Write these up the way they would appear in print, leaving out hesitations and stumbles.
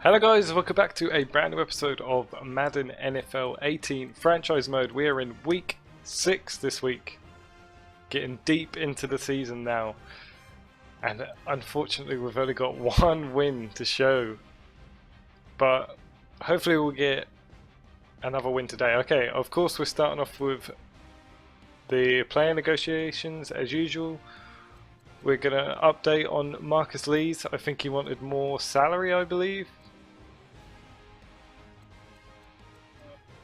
Hello guys, welcome back to a brand new episode of Madden NFL 18 franchise mode. We are in week 6 this week, getting deep into the season now, and unfortunately we've only got one win to show, but hopefully we'll get another win today. Okay, of course we're starting off with the player negotiations as usual. We're going to update on Marcus Lee's. I think he wanted more salary, I believe.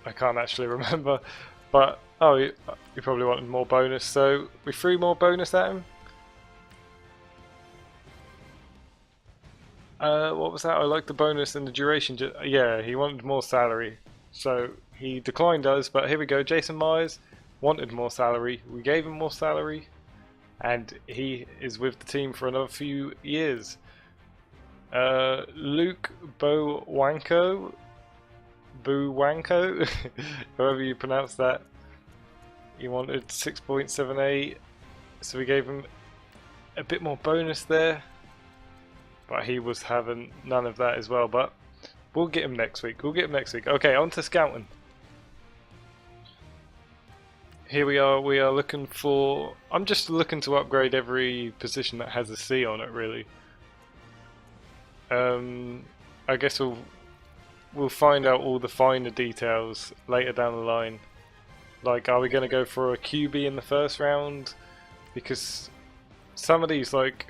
I can't actually remember, but oh, he probably wanted more bonus, so we threw more bonus at him. What was that? I like the bonus and the duration. Yeah, he wanted more salary, so he declined us. But here we go. Jason Myers wanted more salary. We gave him more salary, and he is with the team for another few years. Luke Bowanko, however you pronounce that, he wanted 6.78, so we gave him a bit more bonus there, but he was having none of that as well. But we'll get him next week. Okay, on to scouting. Here we are. We are looking for, I'm just looking to upgrade every position that has a C on it, really. I guess we'll find out all the finer details later down the line. Like, are we going to go for a QB in the first round? Because some of these, like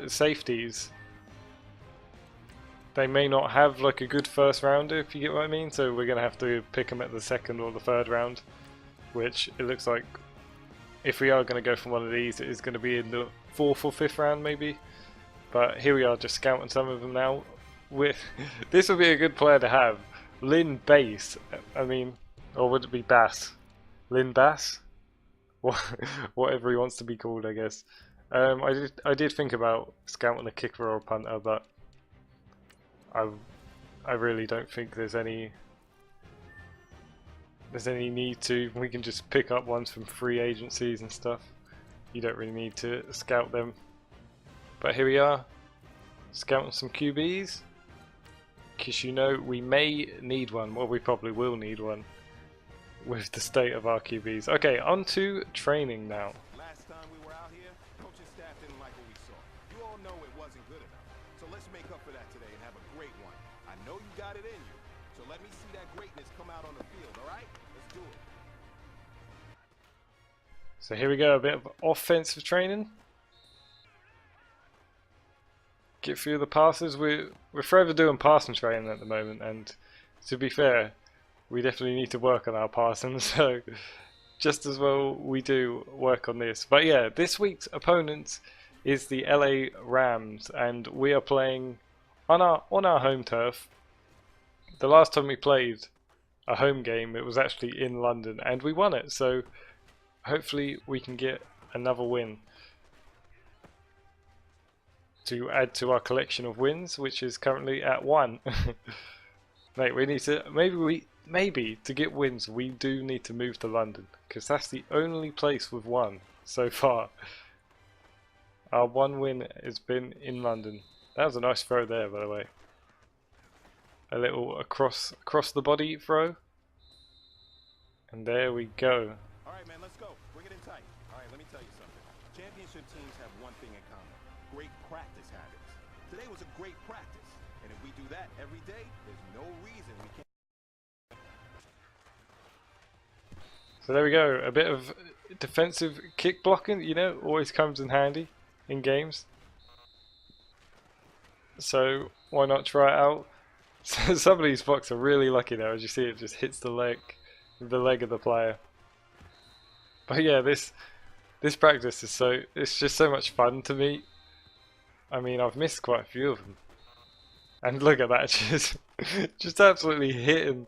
safeties, they may not have like a good first rounder, if you get what I mean. So we're going to have to pick them at the second or the third round, which it looks like if we are going to go for one of these, it is going to be in the 4th or 5th round maybe. But here we are, just scouting some of them now. This would be a good player to have. Lynn Bass. I mean, or would it be Bass? Lynn Bass? Whatever he wants to be called, I guess. I did think about scouting a kicker or a punter, but I really don't think there's any need to. We can just pick up ones from free agencies and stuff. You don't really need to scout them. But here we are, scouting some QBs. Because you know we may need one. Well, we probably will need one with the state of our QBs. Okay, on to training now. Last time we were out here, coaching staff didn't like what we saw. You all know it wasn't good enough. So let's make up for that today and have a great one. I know you got it in you. So let me see that greatness come out on the field, all right? Let's do it. So here we go, a bit of offensive training. Get through the passes. We're forever doing passing training at the moment, and to be fair, we definitely need to work on our passing, so just as well we do work on this. But yeah, this week's opponent is the LA Rams, and we are playing on our home turf. The last time we played a home game, it was actually in London, and we won it, so hopefully we can get another win to add to our collection of wins, which is currently at 1. Mate, we need to maybe to get wins we do need to move to London, because that's the only place we've won so far. Our one win has been in London. That was a nice throw there, by the way. A little across the body throw, and there we go. All right, man, let's go. Bring it in tight. All right, let me tell you something. Championship teams have one thing in common: great practice habits. Today was a great practice, and if we do that every day, there's no reason we can't. So there we go, a bit of defensive kick blocking, you know, always comes in handy in games. So why not try it out? So some of these blocks are really lucky though, as you see it just hits the leg of the player. But yeah, this practice is it's just so much fun to me. I mean, I've missed quite a few of them. And look at that, just absolutely hitting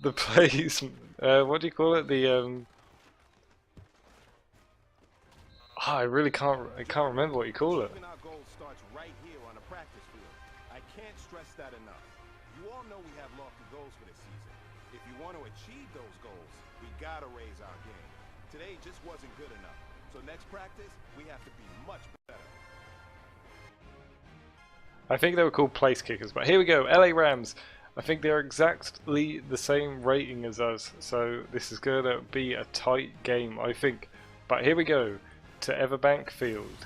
the plays. What do you call it? The I really can't remember what you call it. Our goal starts right here on the practice field. I can't stress that enough. You all know we have lofty goals for this season. If you want to achieve those goals, we gotta raise our game. Today just wasn't good enough. So next practice, we have to be much better. I think they were called place kickers, but here we go. LA Rams. I think they're exactly the same rating as us, so this is going to be a tight game, I think. But here we go to Everbank Field.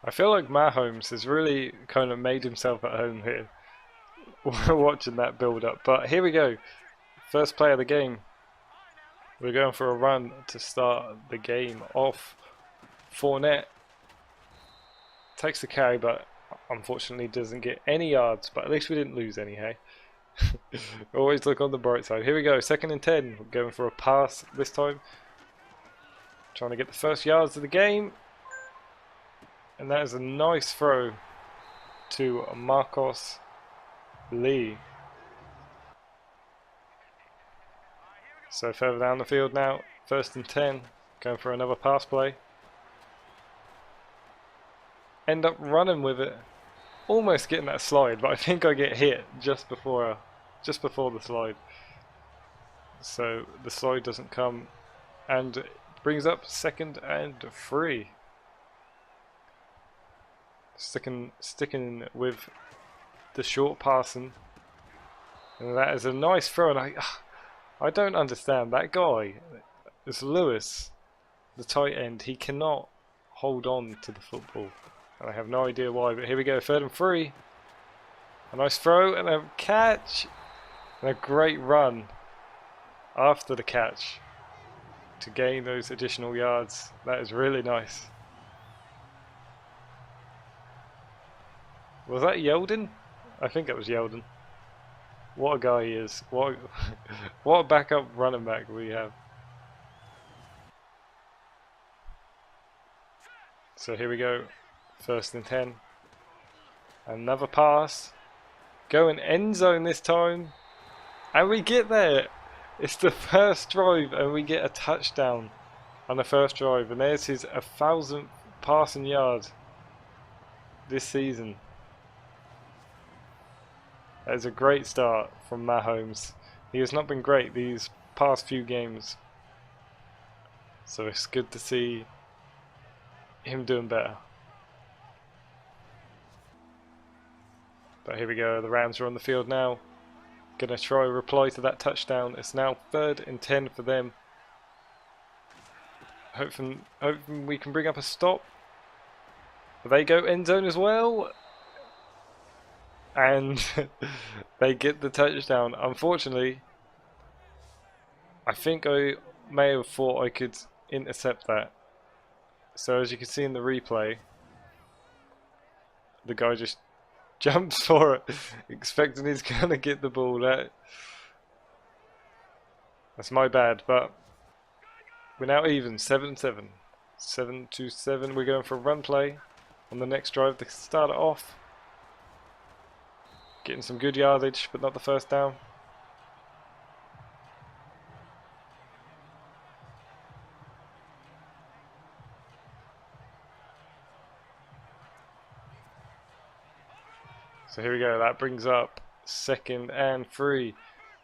I feel like Mahomes has really kind of made himself at home here watching that build up. But here we go. First play of the game. We're going for a run to start the game off. Fournette takes the carry, but unfortunately doesn't get any yards. But at least we didn't lose any, hey? Always look on the bright side. Here we go. 2nd and 10. We're going for a pass this time. Trying to get the first yards of the game. And that is a nice throw to Marcos Lee. So further down the field now, 1st and 10, going for another pass play. End up running with it, almost getting that slide, but I think I get hit just before the slide. So the slide doesn't come, and it brings up 2nd and 3. Sticking with the short passing, and that is a nice throw. And I don't understand that guy. It's Lewis, the tight end. He cannot hold on to the football, and I have no idea why. But here we go, 3rd and 3. A nice throw and a catch, and a great run after the catch to gain those additional yards. That is really nice. Was that Yeldon? I think it was Yeldon. What a guy he is. What a backup running back we have. So here we go. 1st and 10. Another pass. Going end zone this time. And we get there. It's the first drive and we get a touchdown on the first drive. And there's his 1,000th passing yard this season. That is a great start from Mahomes. He has not been great these past few games, so it's good to see him doing better. But here we go, the Rams are on the field now. Gonna try a reply to that touchdown. It's now 3rd and 10 for them. Hoping we can bring up a stop. They go end zone as well. And they get the touchdown. Unfortunately, I think I may have thought I could intercept that. So as you can see in the replay, the guy just jumps for it, expecting he's going to get the ball. That's my bad, but we're now even, 7-7. 7-7, we're going for a run play on the next drive to start it off. Getting some good yardage, but not the first down. So here we go, that brings up 2nd and 3.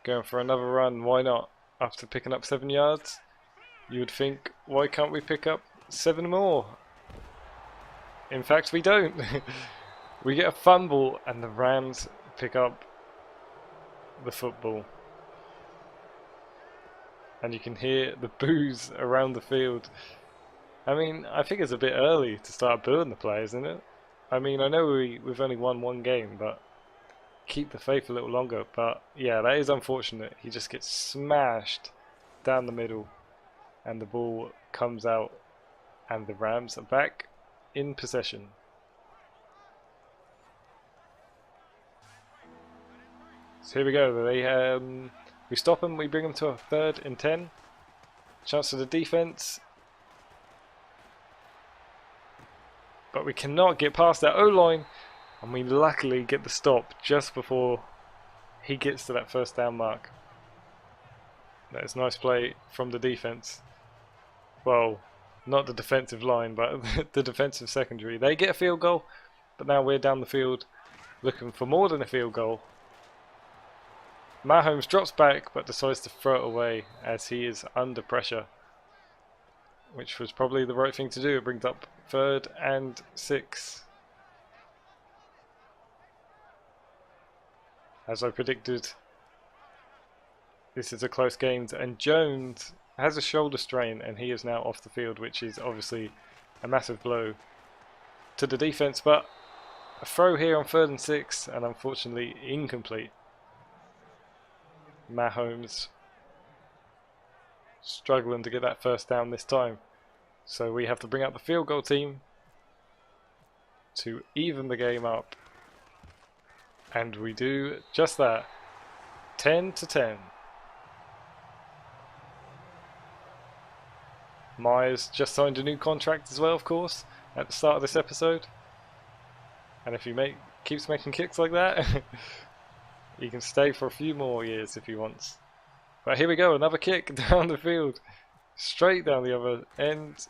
Going for another run, why not? After picking up 7 yards, you would think, why can't we pick up 7 more? In fact, we don't. We get a fumble and the Rams pick up the football. and you can hear the boos around the field. I mean, I think it's a bit early to start booing the players, isn't it? I mean, I know we've only won one game, but keep the faith a little longer. But yeah, that is unfortunate. He just gets smashed down the middle, and the ball comes out, and the Rams are back in possession. So here we go. We stop them. We bring them to a 3rd and 10. Chance for the defense, but we cannot get past that O-line, and we luckily get the stop just before he gets to that first down mark. That is nice play from the defense. Well, not the defensive line, but the defensive secondary. They get a field goal, but now we're down the field looking for more than a field goal. Mahomes drops back but decides to throw it away as he is under pressure, which was probably the right thing to do. It brings up 3rd and 6. As I predicted, this is a close game, and Jones has a shoulder strain and he is now off the field, which is obviously a massive blow to the defense. But a throw here on 3rd and 6, and unfortunately incomplete. Mahomes struggling to get that first down this time, so we have to bring out the field goal team to even the game up, and we do just that. 10 to 10. Myers just signed a new contract as well, of course, at the start of this episode, and if he keeps making kicks like that he can stay for a few more years if he wants. But here we go, another kick down the field, straight down the other end,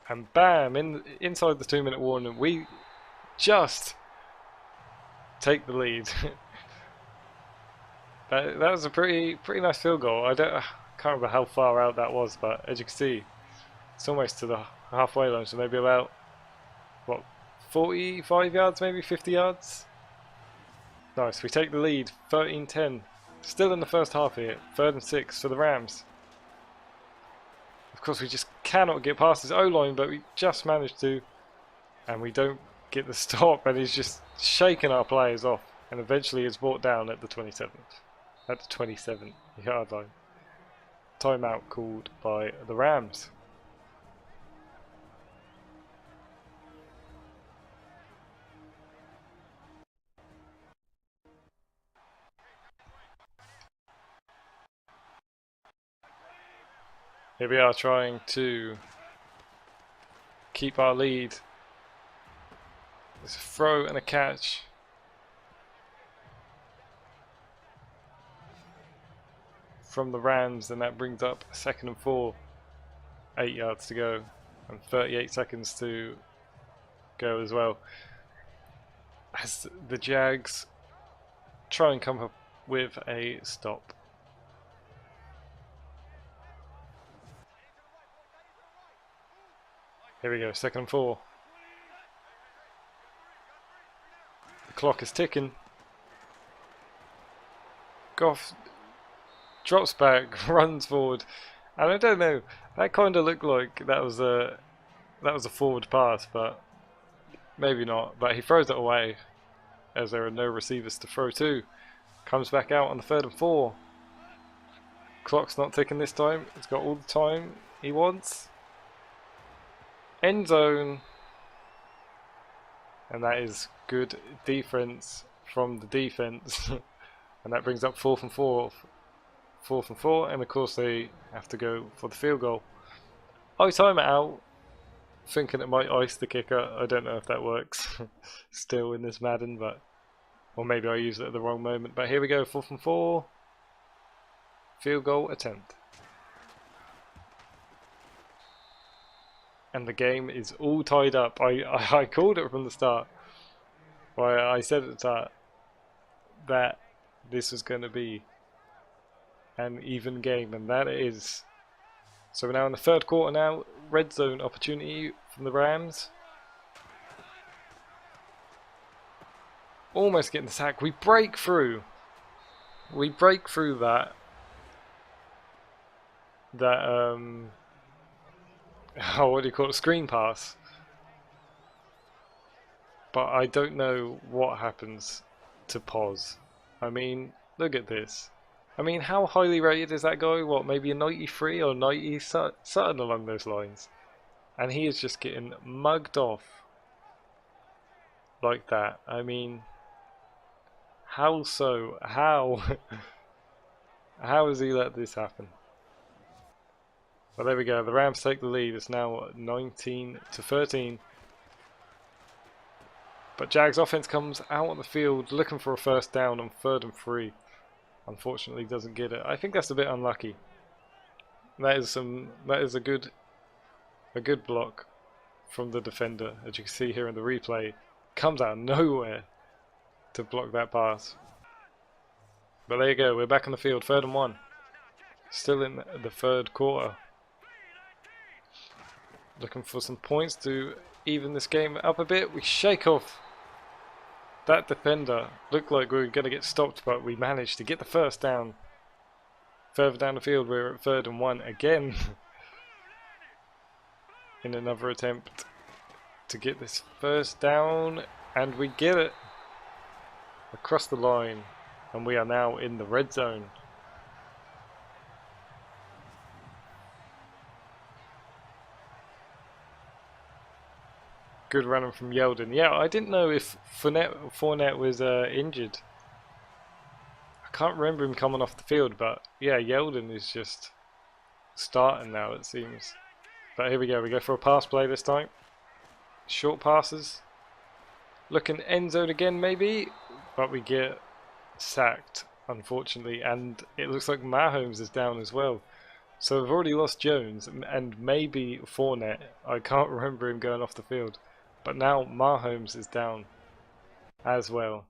and bam, inside the 2-minute warning, we just take the lead. that was a pretty nice field goal. I can't remember how far out that was, but as you can see, it's almost to the halfway line, so maybe about, what, 45 yards, maybe 50 yards? Nice, we take the lead, 13-10. Still in the first half here, 3rd and 6 for the Rams. Of course, we just cannot get past this O-line, but we just managed to. And we don't get the stop, and he's just shaking our players off. And eventually is brought down at the 27th. At the 27-yard line. Timeout called by the Rams. Here we are trying to keep our lead. There's a throw and a catch. From the Rams, and that brings up 2nd and 4. 8 yards to go and 38 seconds to go as well. As the Jags try and come up with a stop. Here we go, 2nd and 4. The clock is ticking. Goff drops back, runs forward, and I don't know. That kind of looked like that was a forward pass, but maybe not. But he throws it away, as there are no receivers to throw to. Comes back out on the 3rd and 4. Clock's not ticking this time. He's got all the time he wants. End zone, and that is good defense from the defense. And that brings up 4th and 4. 4th and 4, and of course they have to go for the field goal. I time it out, thinking it might ice the kicker. I don't know if that works still in this Madden, but or maybe I used it at the wrong moment. But here we go, 4th and 4. Field goal attempt. And the game is all tied up. I called it from the start. Well, I said at the start that this was going to be an even game, and that it is. So we're now in the 3rd quarter now. Red zone opportunity from the Rams. Almost getting the sack. We break through. We break through that. that oh, what do you call it, screen pass. But I don't know what happens to pause. I mean, look at this. I mean, how highly rated is that guy? What, maybe a 93 or 90, something along those lines. And he is just getting mugged off like that. I mean, how so? How? How has he let this happen? Well, there we go. The Rams take the lead. It's now 19-13. But Jags offense comes out on the field looking for a first down on 3rd and 3. Unfortunately, doesn't get it. I think that's a bit unlucky. That is a good block from the defender, as you can see here in the replay. Comes out of nowhere to block that pass. But there you go. We're back on the field. 3rd and 1. Still in the 3rd quarter. Looking for some points to even this game up a bit. We shake off that defender. Looked like we were going to get stopped, but we managed to get the first down. Further down the field, we're at 3rd and 1 again. In another attempt to get this first down, and we get it across the line, and we are now in the red zone. Good running from Yeldon. Yeah, I didn't know if Fournette was injured. I can't remember him coming off the field, but yeah, Yeldon is just starting now, it seems. But here we go. We go for a pass play this time. Short passes. Looking end zone again, maybe, but we get sacked, unfortunately, and it looks like Mahomes is down as well. So we've already lost Jones and maybe Fournette. I can't remember him going off the field. But now Mahomes is down as well,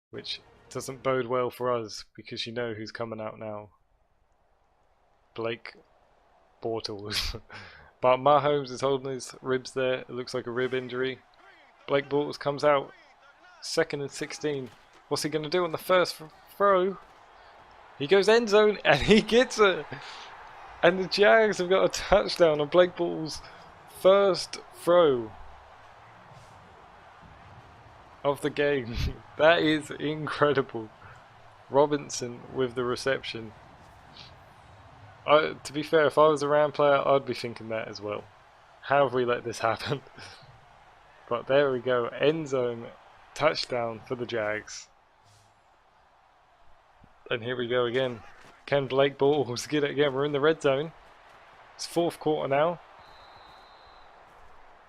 which doesn't bode well for us because you know who's coming out now. Blake Bortles. But Mahomes is holding his ribs there. It looks like a rib injury. Blake Bortles comes out. 2nd and 16. What's he going to do on the first throw? He goes end zone and he gets it. And the Jags have got a touchdown on Blake Bortles' first throw of the game. That is incredible. Robinson with the reception. To be fair, if I was a Ram player, I'd be thinking that as well. How have we let this happen? But there we go. End zone touchdown for the Jags. And here we go again. Can Blake Bortles get it again? We're in the red zone. It's 4th quarter now.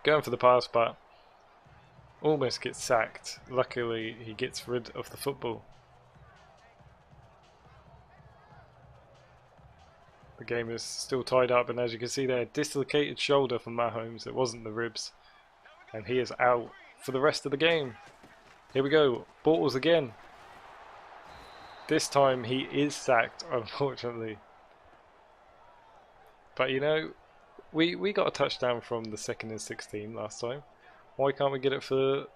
Going for the pass, but almost gets sacked. Luckily, he gets rid of the football. The game is still tied up, and as you can see there, dislocated shoulder from Mahomes. It wasn't the ribs. And he is out for the rest of the game. Here we go. Bortles again. This time he is sacked, unfortunately. But you know, we got a touchdown from the 2nd and 16 last time. Why can't we get it for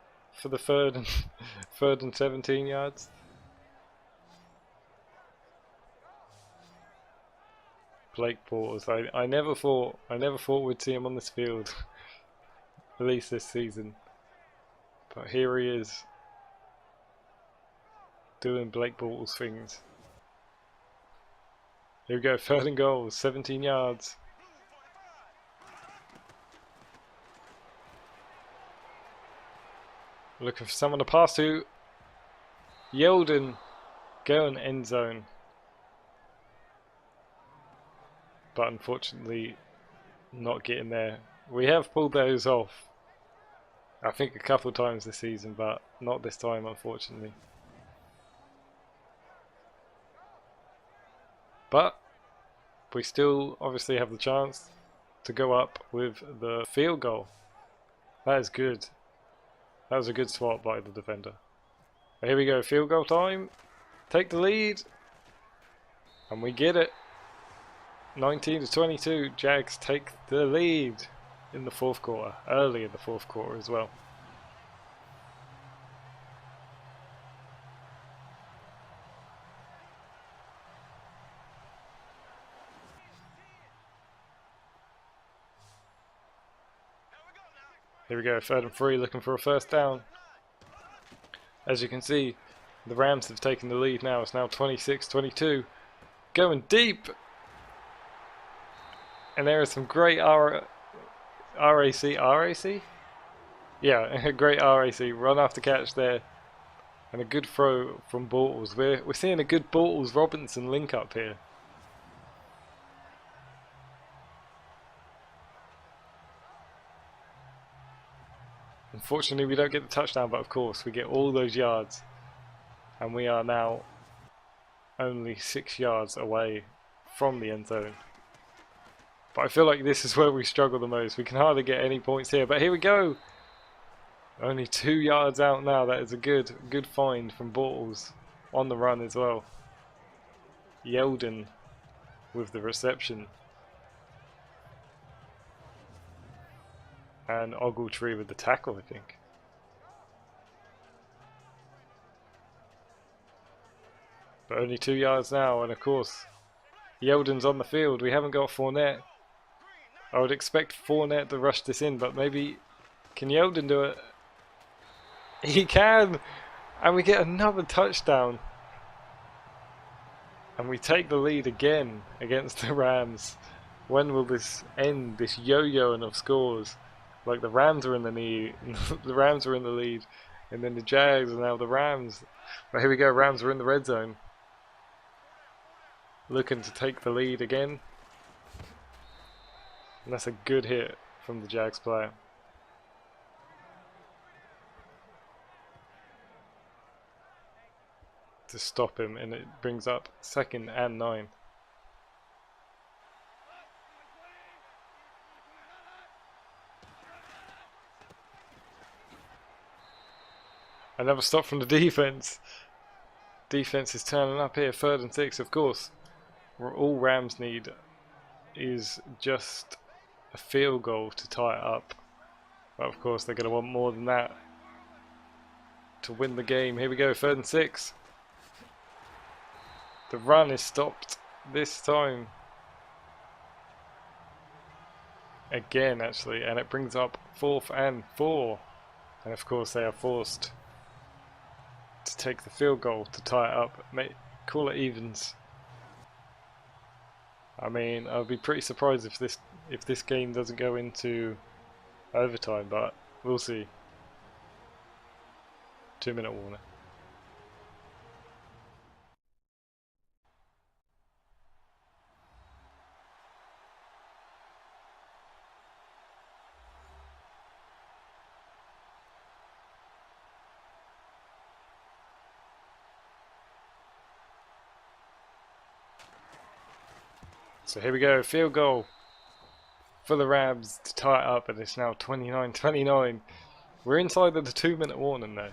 the 3rd and 17 yards? Blake Bortles. I never thought we'd see him on this field, at least this season. But here he is, doing Blake Bortles things. Here we go, 3rd and goal, 17 yards. Looking for someone to pass to. Yeldon going end zone. But unfortunately not getting there. We have pulled those off, I think, a couple of times this season, but not this time, unfortunately. But we still obviously have the chance to go up with the field goal. That is good. That was a good swat by the defender. But here we go, field goal time. Take the lead. And we get it. 19-22, Jags take the lead in the 4th quarter. Early in the 4th quarter as well. Here we go, 3rd and 3, looking for a first down. As you can see, the Rams have taken the lead now. It's now 26-22. Going deep. And there is some great RAC? Yeah, a great RAC. Run after catch there. And a good throw from Bortles. We're seeing a good Bortles-Robinson link up here. Unfortunately, we don't get the touchdown, but of course, we get all those yards. And we are now only 6 yards away from the end zone. But I feel like this is where we struggle the most. We can hardly get any points here, but here we go! Only 2 yards out now. That is a good find from Bortles on the run as well. Yeldon with the reception. And Ogletree with the tackle, I think. But only 2 yards now, and of course, Yeldon's on the field. We haven't got Fournette. I would expect Fournette to rush this in, but maybe... Can Yeldon do it? He can! And we get another touchdown. And we take the lead again against the Rams. When will this end, this yo-yoing of scores? Like the Rams are in the lead, the Rams are in the lead, and then the Jags and now the Rams. But here we go, Rams are in the red zone. Looking to take the lead again. And that's a good hit from the Jags player. To stop him, and it brings up 2nd and 9. Another stop from the defense. Defense is turning up here. 3rd and 6, of course. All Rams need is just a field goal to tie it up. But of course, they're going to want more than that to win the game. Here we go, 3rd and 6. The run is stopped this time. Again, actually, and it brings up 4th and 4. And of course, they are forced to take the field goal to tie it up. Call it evens. I mean, I'd be pretty surprised if this game doesn't go into overtime, but we'll see. 2-minute warning. So here we go, field goal for the Rams to tie it up, and it's now 29-29. We're inside of the 2-minute warning though.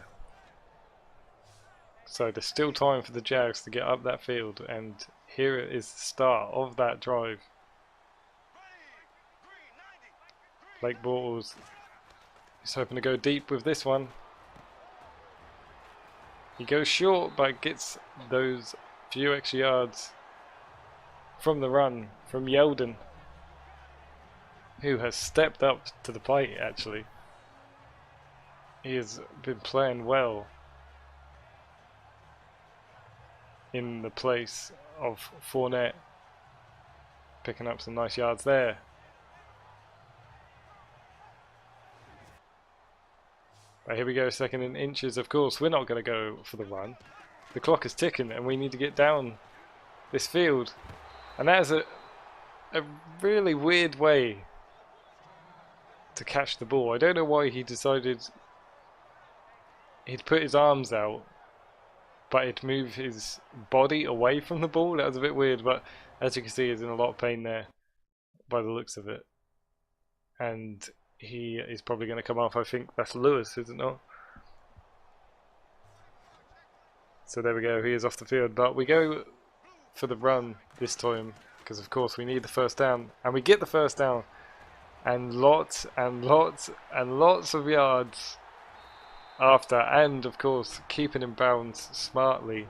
So there's still time for the Jags to get up that field, and here is the start of that drive. Blake Bortles is hoping to go deep with this one. He goes short, but gets those few extra yards from the run from Yeldon, who has stepped up to the plate actually. He has been playing well in the place of Fournette, picking up some nice yards there. Right, here we go, 2nd and inches. Of course, we're not going to go for the run. The clock is ticking and we need to get down this field. And that is a really weird way to catch the ball. I don't know why he decided he'd put his arms out, but he'd move his body away from the ball. That was a bit weird, but as you can see, he's in a lot of pain there by the looks of it. And he is probably going to come off. I think that's Lewis, isn't it? So there we go, he is off the field. But we go for the run this time, because of course we need the first down, and we get the first down, and lots and lots and lots of yards after, and of course keeping in bounds smartly,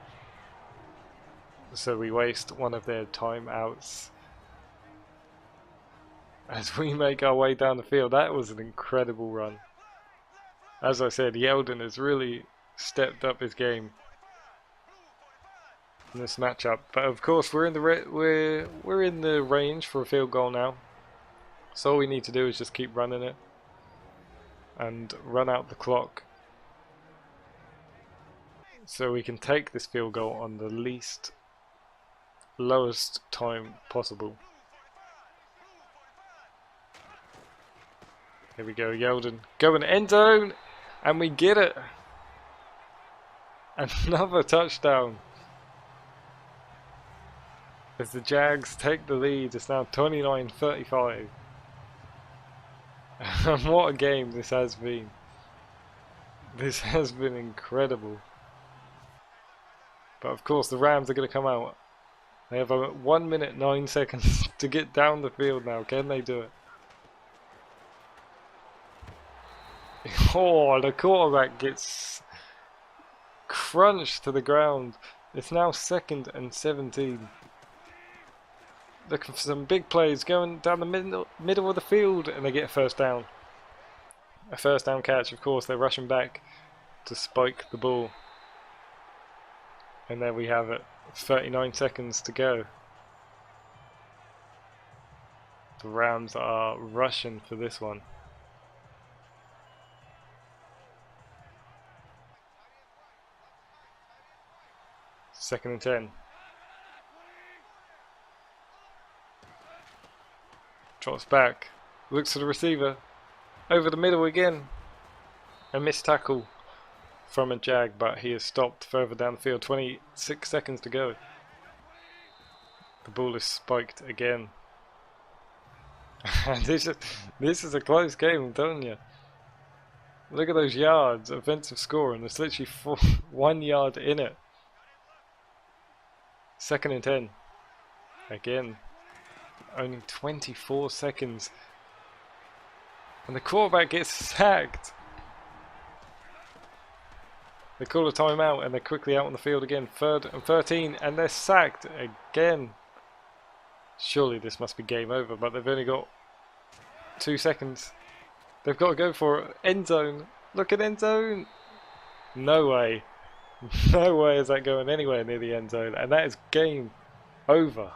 so we waste one of their timeouts as we make our way down the field. That was an incredible run. As I said, Yeldon has really stepped up his game in this matchup. But of course, we're in the we're in the range for a field goal now. So all we need to do is just keep running it and run out the clock, so we can take this field goal on the lowest time possible. Here we go, Yeldon. Go in the end zone, and we get it. Another touchdown. As the Jags take the lead, it's now 29-35. And what a game this has been. This has been incredible. But of course the Rams are going to come out. They have 1 minute 9 seconds to get down the field now. Can they do it? Oh, the quarterback gets crunched to the ground. It's now 2nd and 17. Looking for some big plays, going down the middle of the field, and they get a first down. A first down catch, of course. They're rushing back to spike the ball. And there we have it. 39 seconds to go. The Rams are rushing for this one. Second and 10. Drops back. Looks for the receiver. Over the middle again. A missed tackle from a Jag, but he is stopped further down the field. 26 seconds to go. The ball is spiked again. And this is a close game, I'm telling you. Look at those yards, offensive score, and there's literally 1 yard in it. Second and 10. Again. Only 24 seconds. And the quarterback gets sacked. They call a timeout and they're quickly out on the field again. 3rd and 13, and they're sacked again. Surely this must be game over, but they've only got 2 seconds. They've got to go for it. End zone. Look at end zone. No way. No way is that going anywhere near the end zone. And that is game over.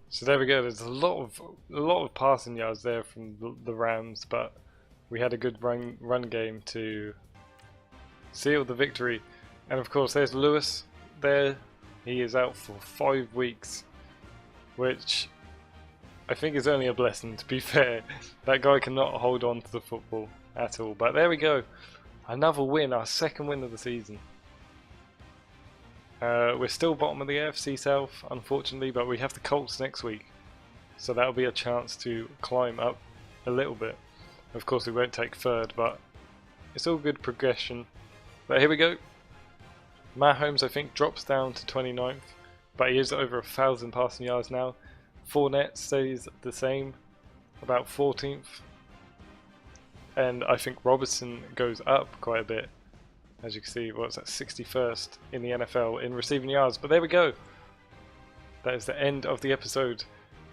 So there we go. There's a lot of passing yards there from the Rams, but we had a good run game to seal the victory. And of course, there's Lewis. There, he is out for 5 weeks, which I think is only a blessing. To be fair, that guy cannot hold on to the football at all. But there we go. Another win, our 2nd win of the season. We're still bottom of the AFC South, unfortunately, but we have the Colts next week, so that'll be a chance to climb up a little bit. Of course, we won't take 3rd, but it's all good progression. But here we go. Mahomes, I think, drops down to 29th, but he is over 1,000 passing yards now. Fournette stays the same, about 14th, and I think Robertson goes up quite a bit. As you can see, what's that, 61st in the NFL in receiving yards. But there we go. That is the end of the episode.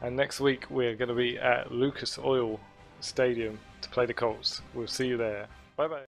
And next week we're going to be at Lucas Oil Stadium to play the Colts. We'll see you there. Bye bye.